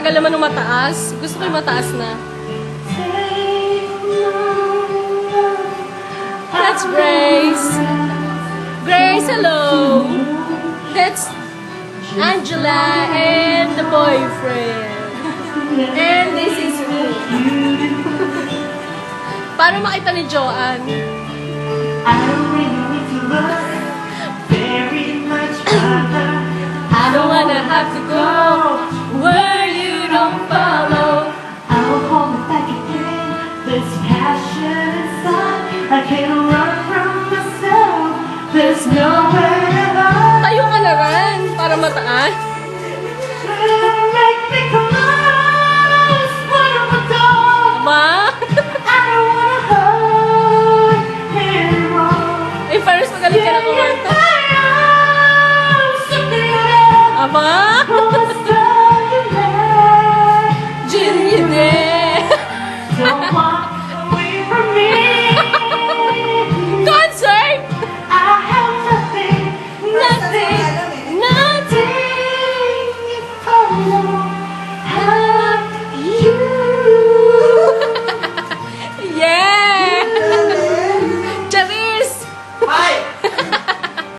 tagal naman ng mataas. Gusto ko yung mataas na. That's Grace. Grace, hello. That's Angela and the boyfriend. And this is me. Para makita ni Joanne. I don't really need to look very much further. I don't wanna have to go where you don't follow. I will hold it back again. This passion inside, I can't run from myself. There's nowhere to hide. Tayo ka na rin para mataas. Make me close. What am I doing? Ma? I don't wanna hurt anymore. Eh, Paris, magaling ka na kumanta. Something else. Ama? Oh,